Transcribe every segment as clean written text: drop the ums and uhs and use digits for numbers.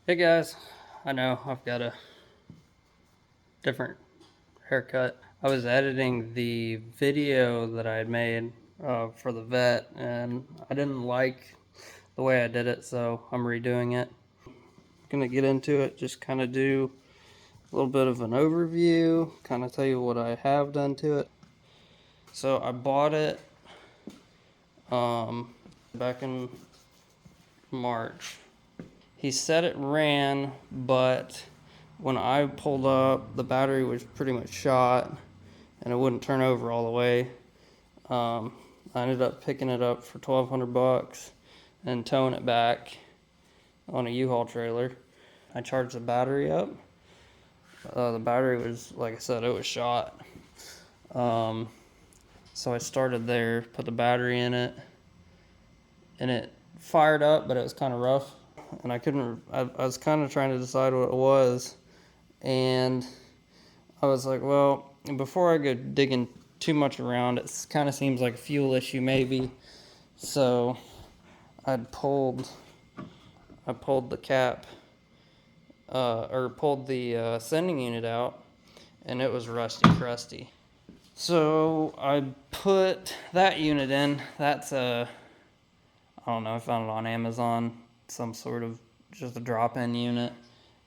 Hey guys, I know I've got a different haircut. I was editing the video that I had made for the vet, and I didn't like the way I did it, so I'm redoing it. Gonna get into it, just kind of do a little bit of an overview, kind of tell you what I have done to it. So I bought it back in March. He said it ran, but when I pulled up, the battery was pretty much shot and it wouldn't turn over all the way. I ended up picking it up for $1,200 and towing it back on a U-Haul trailer. I charged the battery up. The battery was, like I said, it was shot. So I started there, put the battery in it, and it fired up, but it was kind of rough. And I was kind of trying to decide what it was. And I was like, well, before I go digging too much around, it kind of seems like a fuel issue maybe. So I pulled the cap, or pulled the sending unit out, and it was rusty crusty. So I put that unit in. That's I don't know, I found it on Amazon, some sort of just a drop-in unit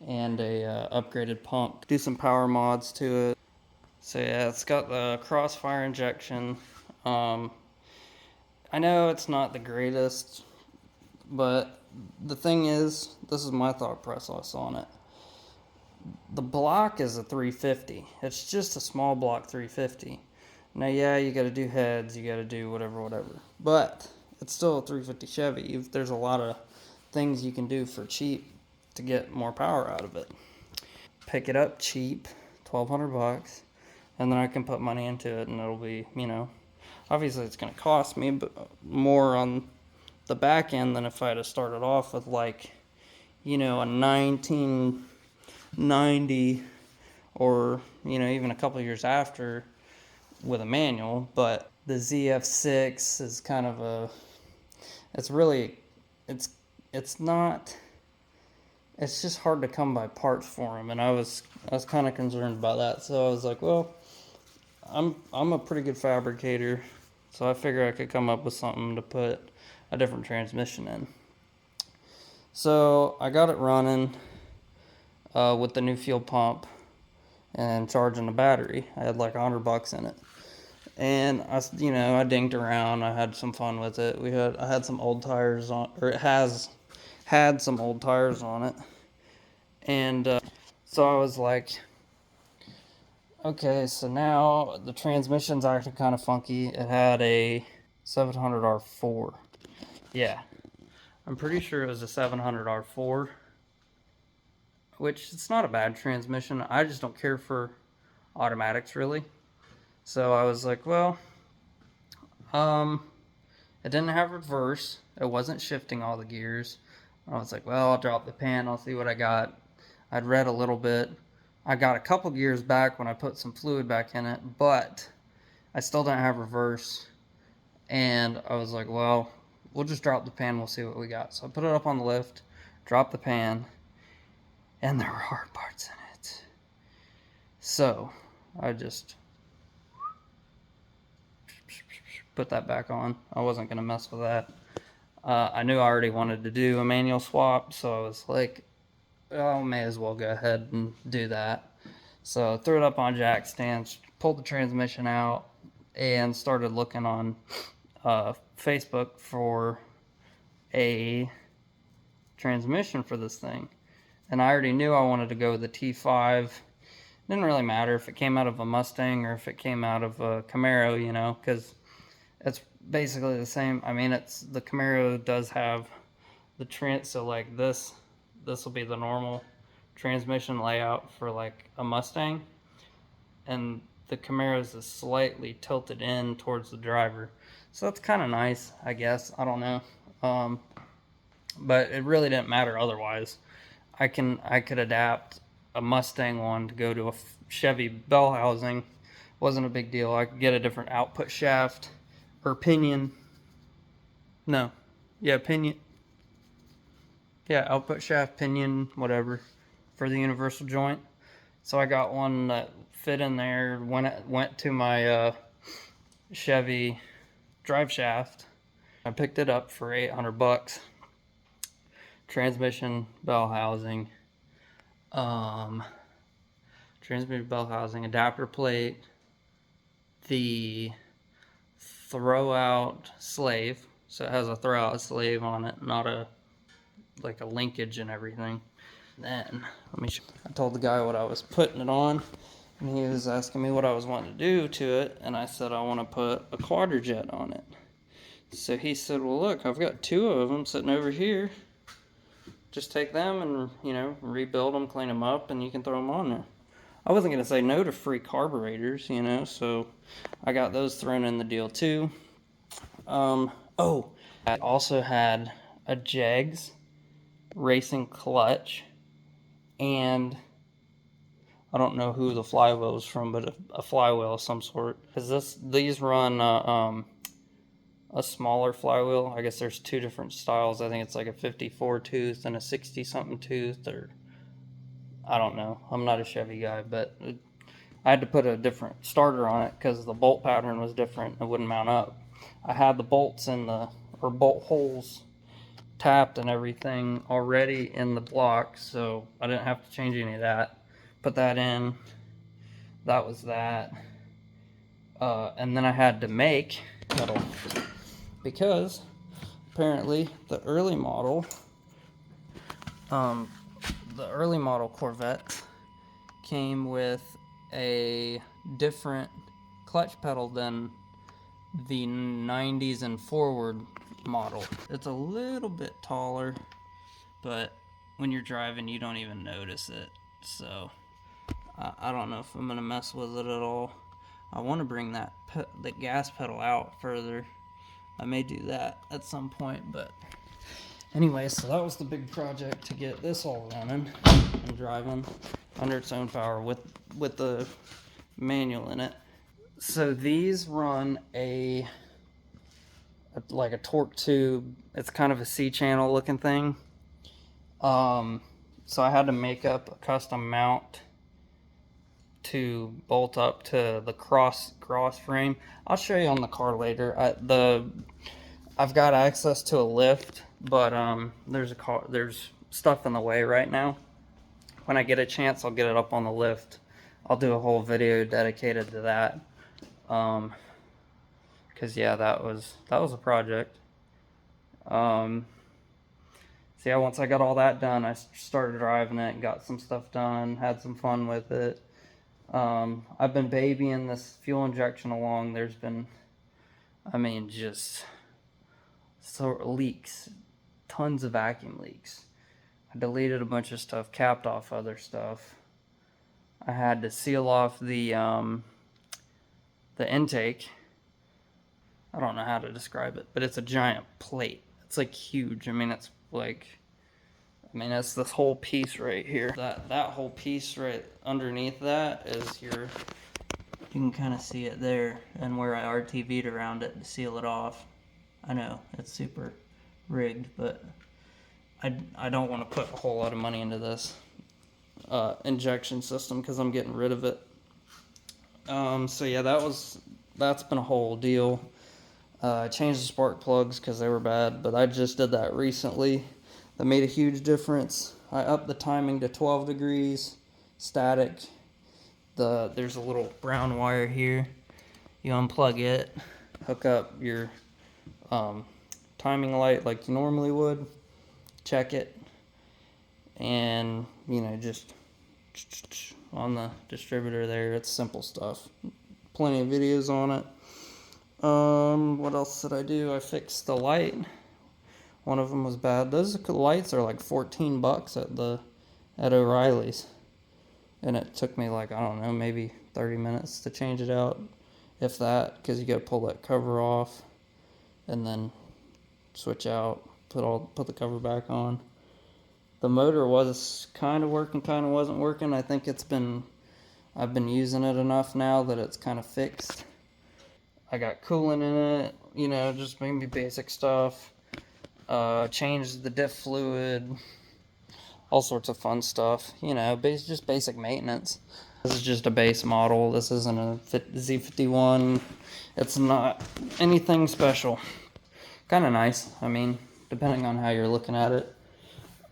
and a upgraded pump. Do some power mods to it. So yeah, it's got the crossfire injection. I know it's not the greatest, but the thing is, this is my thought process on it. The block is a 350. It's just a small block 350. Now, yeah, you got to do heads, you got to do whatever, but it's still a 350 Chevy. There's a lot of things you can do for cheap to get more power out of it. Pick it up cheap, $1,200, and then I can put money into it, and it'll be, obviously it's going to cost me more on the back end than if I had started off with a 1990 or even a couple years after with a manual. But the ZF6 is kind of it's not, it's just hard to come by parts for them, and I was kind of concerned about that. So I was like, well, I'm a pretty good fabricator, so I figure I could come up with something to put a different transmission in. So I got it running with the new fuel pump and charging the battery. I had like $100 in it, and I dinged around. I had some fun with it. I had some old tires on, or it has had some old tires on it, and so I was like, okay, so now the transmission's acting kind of funky. It had a 700R4. Yeah, I'm pretty sure it was a 700R4, which it's not a bad transmission. I just don't care for automatics really. So I was like, well, it didn't have reverse. It wasn't shifting all the gears. I was like, well, I'll drop the pan. I'll see what I got. I'd read a little bit. I got a couple gears back when I put some fluid back in it, but I still didn't have reverse. And I was like, well, we'll just drop the pan. We'll see what we got. So I put it up on the lift, dropped the pan, and there were hard parts in it. So I just put that back on. I wasn't going to mess with that. I knew I already wanted to do a manual swap, so I was like, I may as well go ahead and do that. So I threw it up on jack stands, pulled the transmission out, and started looking on Facebook for a transmission for this thing. And I already knew I wanted to go with the T5. Didn't really matter if it came out of a Mustang or if it came out of a Camaro, because it's basically the same. I mean, the Camaro does have the so like this will be the normal transmission layout for like a Mustang, and the Camaro's is slightly tilted in towards the driver, so that's kind of nice, I guess. I don't know, but it really didn't matter otherwise. I could adapt a Mustang one to go to a Chevy bell housing. Wasn't a big deal. I could get a different output shaft or pinion. No, yeah, pinion. Yeah, output shaft, pinion, whatever, for the universal joint. So I got one that fit in there when it went to my Chevy drive shaft. I picked it up for 800 bucks. Transmission, bell housing, adapter plate, the throw out slave. So it has a throw out slave on it, not a like a linkage and everything. Then I told the guy what I was putting it on, and he was asking me what I was wanting to do to it, and I said I want to put a quadrijet on it. So he said, well, look, I've got 2 of them sitting over here. Just take them and, you know, rebuild them, clean them up, and you can throw them on there. I wasn't going to say no to free carburetors, you know, so I got those thrown in the deal too. I also had a Jegs racing clutch, and I don't know who the flywheel is from, but a flywheel of some sort. Because these run a smaller flywheel. I guess there's 2 different styles. I think it's like a 54 tooth and a 60 something tooth, or I don't know. I'm not a Chevy guy, but I had to put a different starter on it because the bolt pattern was different. It wouldn't mount up. I had the bolts or bolt holes tapped and everything already in the block, so I didn't have to change any of that. Put that in. That was that. And then I had to make metal because apparently the early model Corvette came with a different clutch pedal than the 90s and forward model. It's a little bit taller, but when you're driving you don't even notice it. So I don't know if I'm gonna mess with it at all. I want to bring the gas pedal out further. I may do that at some point, but anyway, so that was the big project, to get this all running and driving under its own power with the manual in it. So these run like a torque tube. It's kind of a C-channel looking thing. So I had to make up a custom mount to bolt up to the cross frame. I'll show you on the car later. I've got access to a lift, but there's stuff in the way right now. When I get a chance, I'll get it up on the lift. I'll do a whole video dedicated to that. Cause yeah, that was a project. So yeah, once I got all that done, I started driving it, got some stuff done, had some fun with it. I've been babying this fuel injection along. There's been, just leaks, tons of vacuum leaks. I deleted a bunch of stuff, capped off other stuff. I had to seal off the intake. I don't know how to describe it, but it's a giant plate. It's like huge. It's this whole piece right here. That whole piece right underneath that is you can kind of see it there, and where I RTV'd around it to seal it off. I know, it's super rigged, but I don't want to put a whole lot of money into this injection system because I'm getting rid of it. So yeah, that's been a whole deal. I changed the spark plugs because they were bad, but I just did that recently. That made a huge difference. I upped the timing to 12 degrees, static. There's a little brown wire here. You unplug it, hook up your timing light like you normally would, check it, and just on the distributor there. It's simple stuff. Plenty of videos on it. What else did I do? I fixed the light. One of them was bad. Those lights are like $14 at O'Reilly's, and it took me like, I don't know, maybe 30 minutes to change it out, if that, because you got to pull that cover off and then switch out, put the cover back on. The motor was kind of working, kind of wasn't working. I think I've been using it enough now that it's kind of fixed. I got coolant in it, just maybe basic stuff. Changed the diff fluid, all sorts of fun stuff, you know, just basic maintenance. This is just a base model. This isn't a Z51. It's not anything special. Kind of nice, I mean, depending on how you're looking at it.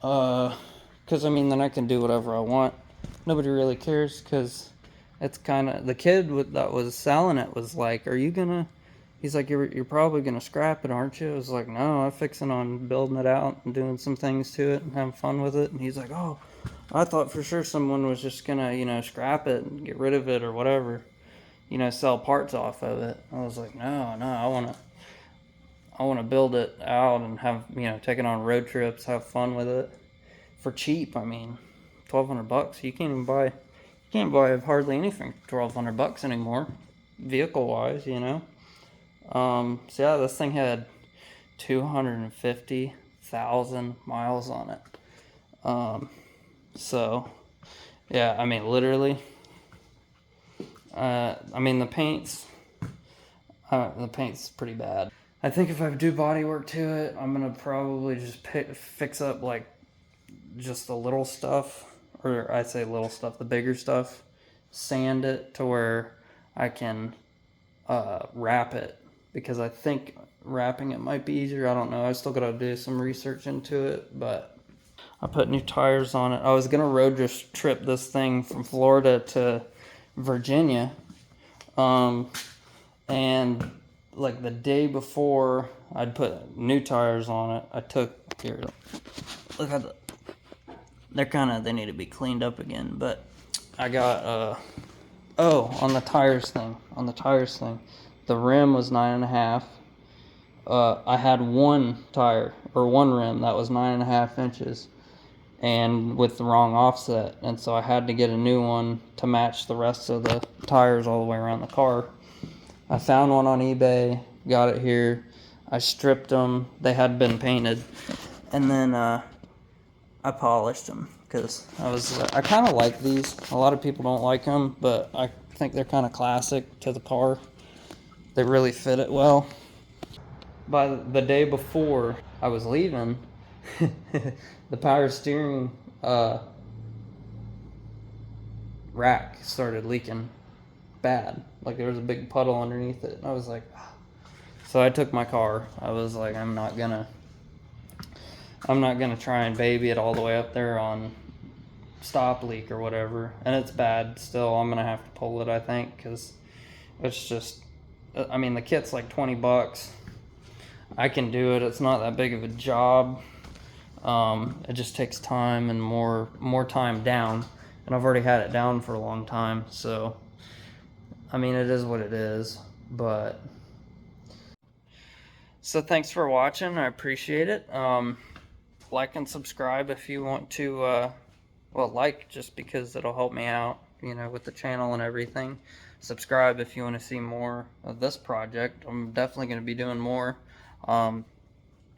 Because, I mean, then I can do whatever I want. Nobody really cares, because it's kind of... The kid that was selling it was like, are you gonna... He's like, you're probably gonna scrap it, aren't you? I was like, no, I'm fixing on building it out and doing some things to it and having fun with it. And he's like, oh, I thought for sure someone was just gonna, you know, scrap it and get rid of it or whatever, you know, sell parts off of it. I was like, no, I wanna build it out and have, you know, take it on road trips, have fun with it for cheap. I mean, $1,200. You can't buy hardly anything for $1,200 anymore, vehicle wise, you know. So yeah, this thing had 250,000 miles on it. So yeah, I mean, literally, I mean, the paint's pretty bad. I think if I do body work to it, I'm gonna probably just fix up like just the little stuff, or I say little stuff, the bigger stuff, sand it to where I can wrap it, because I think wrapping it might be easier. I don't know. I still gotta do some research into it, but I put new tires on it. I was gonna road just trip this thing from Florida to Virginia, and like the day before I'd put new tires on it, I took here. Look at they need to be cleaned up again, but I got on the tires thing. The rim was 9.5. I had one tire, or one rim, that was 9.5 inches, and with the wrong offset. And so I had to get a new one to match the rest of the tires all the way around the car. I found one on eBay, got it here. I stripped them. They had been painted. And then I polished them, because I kind of like these. A lot of people don't like them, but I think they're kind of classic to the car. They really fit it well. By the day before I was leaving, the power steering rack started leaking bad. Like there was a big puddle underneath it. I was like, ah. So I took my car. I was like, I'm not gonna try and baby it all the way up there on stop leak or whatever. And it's bad still. I'm gonna have to pull it, I think, because it's just, I mean, the kit's like $20. I can do it. It's not that big of a job. It just takes time and more time down, and I've already had it down for a long time. So, I mean, it is what it is. But so thanks for watching. I appreciate it. Like and subscribe if you want to. Well, like just because it'll help me out, you know, with the channel and everything. Subscribe if you want to see more of this project. I'm definitely going to be doing more.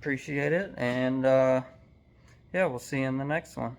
Appreciate it, and yeah, we'll see you in the next one.